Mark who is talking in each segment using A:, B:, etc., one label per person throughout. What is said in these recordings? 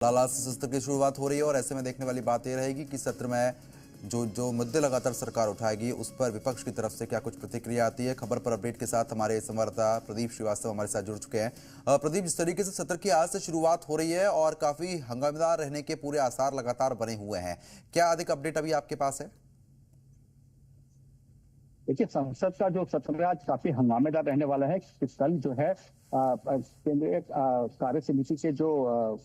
A: लाला से सत्र की शुरुआत हो रही है और ऐसे में देखने वाली बात यह रहेगी कि सत्र में जो जो मुद्दे लगातार सरकार उठाएगी उस पर विपक्ष की तरफ से क्या कुछ प्रतिक्रिया आती है। खबर पर अपडेट के साथ हमारे संवाददाता प्रदीप श्रीवास्तव हमारे साथ जुड़ चुके हैं। प्रदीप, जिस तरीके से सत्र की आज से शुरुआत हो रही है और काफी हंगामेदार रहने के पूरे आसार लगातार बने हुए हैं, क्या अधिक अपडेट अभी आपके पास है?
B: देखिए, संसद का जो सत्र आज काफी हंगामेदार रहने वाला है कि कल जो है केंद्रीय कार्य समिति के जो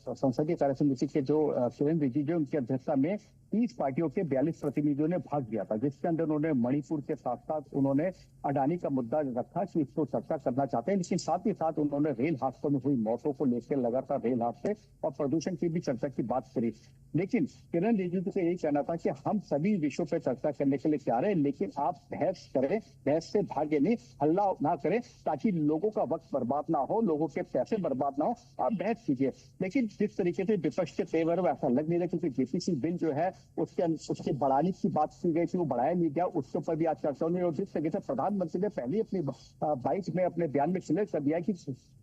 B: संसदीय कार्य समिति के जो किरण रिजिजू उनकी अध्यक्षता में 30 पार्टियों के 42 प्रतिनिधियों ने भाग लिया था, जिसके अंदर उन्होंने मणिपुर के साथ साथ उन्होंने अडानी का मुद्दा रखा कि इसको चर्चा करना चाहते हैं, लेकिन साथ ही साथ उन्होंने रेल हादसों में हुई मौतों को लेकर लगातार रेल हादसे और प्रदूषण की भी चर्चा की बात करी। लेकिन किरण रिजिजू का यही कहना था कि हम सभी विषयों पर चर्चा करने के लिए तैयार है, लेकिन आप बहस करें, बहस से भागे नहीं, हल्ला ना करें, ताकि लोगों का वक्त बर्बाद ना हो, लोगों के पैसे बर्बाद ना हो, आप बहस कीजिए। लेकिन जिस तरीके से विपक्ष के तेवर में ऐसा लग नहीं रहा, क्योंकि जेपीसी बिल जो है उसके बढ़ाने की बात की गई थी, वो बढ़ाया नहीं गया, उसके ऊपर भी आज चर्चा नहीं। और जिस तरीके से प्रधानमंत्री ने पहले अपनी बाइट में अपने बयान में क्लियर कर दिया कि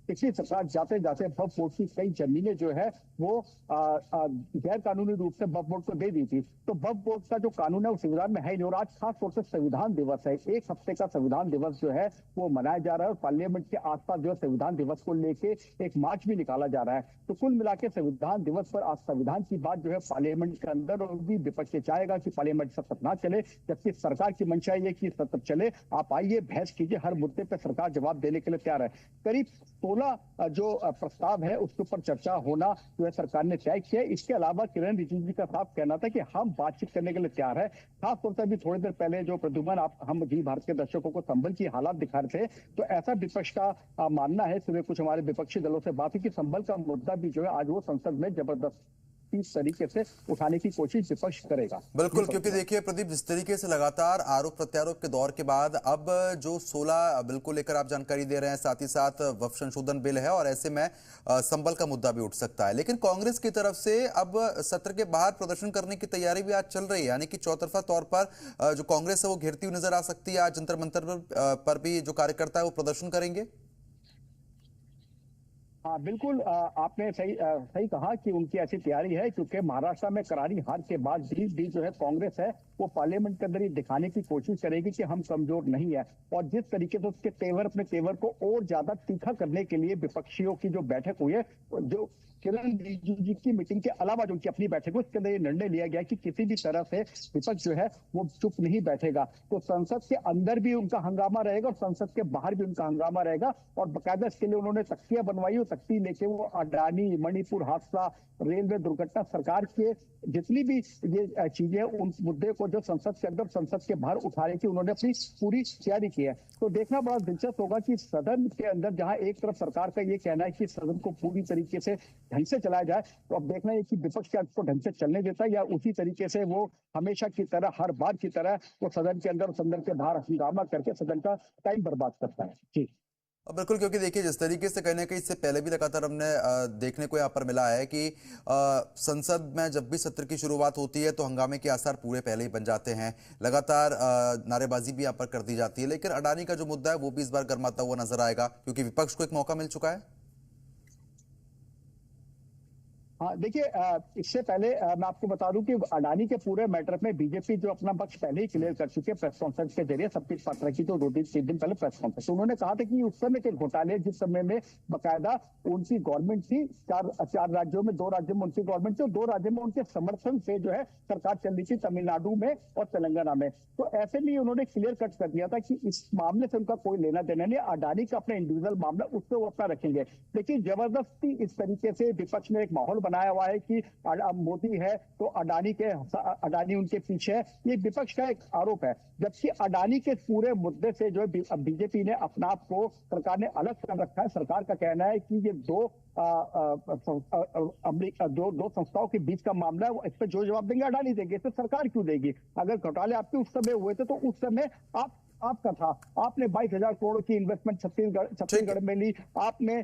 B: पिछली सरकार जाते जाते वक्फ बोर्ड की कई जमीनें जो है वो गैर कानूनी रूप से वक्फ बोर्ड को दे दी थी। तो वक्फ बोर्ड का जो कानून है वो संविधान में है नहीं। और आज खास तौर से संविधान दिवस है, एक हफ्ते का संविधान दिवस जो है वो मनाया जा रहा है और पार्लियामेंट के आसपास जो है संविधान दिवस को लेके एक मार्च भी निकाला जा रहा है। तो कुल मिला के संविधान दिवस पर आज संविधान की बात जो है पार्लियामेंट के अंदर होगी। विपक्ष चाहेगा कि पार्लियामेंट सत्र ना चले, जबकि सरकार की मंशा ये कि सत्र चले। आप आइए, बहस कीजिए, हर मुद्दे पर सरकार जवाब देने के लिए तैयार है। करीब 16 जो प्रस्ताव है उसके ऊपर चर्चा होना जो है सरकार ने तय किया। इसके अलावा किरण रिजिजू जी का साफ कहना था कि हम बातचीत करने के लिए तैयार है। खासतौर से अभी थोड़ी देर पहले जो प्रद्युमन हम जी भारत के दर्शकों को संबल की हालात दिखा रहे थे, तो ऐसा विपक्ष का मानना है, सुबह कुछ हमारे विपक्षी दलों से बात हुई कि संबल का मुद्दा भी जो है आज वो संसद में जबरदस्त इस तरीके से उठाने की कोशिश विपक्ष करेगा।
A: बिल्कुल, क्योंकि देखिए प्रदीप, जिस तरीके से लगातार आरोप प्रत्यारोप के दौर के बाद अब जो 16 बिल को लेकर आप जानकारी दे रहे हैं, साथ ही साथ वक्फ संशोधन बिल है और ऐसे में संबल का मुद्दा भी उठ सकता है। लेकिन कांग्रेस की तरफ से अब सत्र के बाहर प्रदर्शन करने की तैयारी भी आज चल रही है, यानी कि चौतरफा तौर पर जो कांग्रेस है वो घेरती हुई नजर आ सकती है। आज जंतर मंतर पर भी जो कार्यकर्ता है वो प्रदर्शन करेंगे।
B: हाँ बिल्कुल, आपने सही कहा कि उनकी ऐसी तैयारी है, क्योंकि महाराष्ट्र में करारी हार के बाद भी जो है कांग्रेस है वो पार्लियामेंट के अंदर ही दिखाने की कोशिश करेगी कि हम कमजोर नहीं है। और जिस तरीके से उसके अपने तेवर को और ज्यादा तीखा करने के लिए विपक्षियों की जो बैठक हुई है, जो किरण रिजिजू जी की मीटिंग के अलावा जो उनकी अपनी बैठक है उसके अंदर ये निर्णय लिया गया कि किसी भी तरह से विपक्ष जो है वो चुप नहीं बैठेगा। तो संसद के अंदर भी उनका हंगामा रहेगा और संसद के बाहर भी उनका हंगामा रहेगा। और बाकायदा इसके लिए उन्होंने तख्तियां बनवाई और तख्ती लेके वो अडानी, मणिपुर हादसा, रेलवे दुर्घटना, सरकार के जितनी भी ये चीजें उन मुद्दे को जो संसद के अंदर संसद के बाहर उठाने की उन्होंने अपनी पूरी तैयारी की है। तो देखना बड़ा दिलचस्प होगा कि सदन के अंदर जहां एक तरफ सरकार का ये कहना है कि सदन को पूरी तरीके से ढंग से चलाया जाए, तो अब देखना है कि विपक्ष क्या इसको ढंग से चलने देता है या उसी तरीके से वो हमेशा की तरह, हर बार की तरह वो सदन के अंदर और सदन के बाहर हंगामा करके सदन का टाइम बर्बाद करता है। जी
A: बिल्कुल, क्योंकि देखिए जिस तरीके से कहीं ना कहीं इससे पहले भी लगातार हमने देखने को यहाँ पर मिला है कि संसद में जब भी सत्र की शुरुआत होती है तो हंगामे के आसार पूरे पहले ही बन जाते हैं। लगातार नारेबाजी भी यहाँ पर कर दी जाती है, लेकिन अडानी का जो मुद्दा है वो भी इस बार गर्माता हुआ नजर आएगा, क्योंकि विपक्ष को एक मौका मिल चुका है।
B: हाँ देखिए, इससे पहले मैं आपको बता दूं कि अडानी के पूरे मैटर में बीजेपी जो अपना पक्ष पहले ही क्लियर कर चुके हैं प्रेस कॉन्फ्रेंस के जरिए। सतीश पात्रा की जो 2-3 दिन पहले प्रेस कॉन्फ्रेंस, उन्होंने कहा था कि उस समय के घोटाले, जिस समय में बकायदा उनकी गवर्नमेंट थी, चार राज्यों में, 2 राज्यों में उनकी गवर्नमेंट थी और 2 राज्यों में उनके समर्थन से जो है सरकार चल रही थी, तमिलनाडु में और तेलंगाना में। तो ऐसे में उन्होंने क्लियर कट कर दिया था कि इस मामले से उनका कोई लेना देना नहीं, अडानी का अपना इंडिविजुअल मामला उससे वो अपना रखेंगे। लेकिन जबरदस्ती इस तरीके से विपक्ष ने एक माहौल बनाया हुआ है कि मोदी है तो अडानी उनके पीछे है, ये विपक्ष का एक आरोप है। जबकि अडानी के पूरे मुद्दे से जो है बीजेपी ने अपना आप को, सरकार ने अलग कर रखा है। सरकार का कहना है कि ये दो संस्थाओं के बीच का मामला है, इस पर जो जवाब देंगे अडानी देंगे, इस पर सरकार क्यों देगी? अगर घोटाले आपके उस समय हुए थे तो उस समय आपका था, आपने 22,000 करोड़ की इन्वेस्टमेंट छत्तीसगढ़ में ली, आपने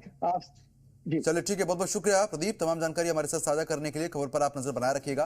A: चलिए ठीक है, बहुत बहुत शुक्रिया प्रदीप, तमाम जानकारी हमारे साथ साझा करने के लिए। खबर पर आप नजर बनाए रखिएगा।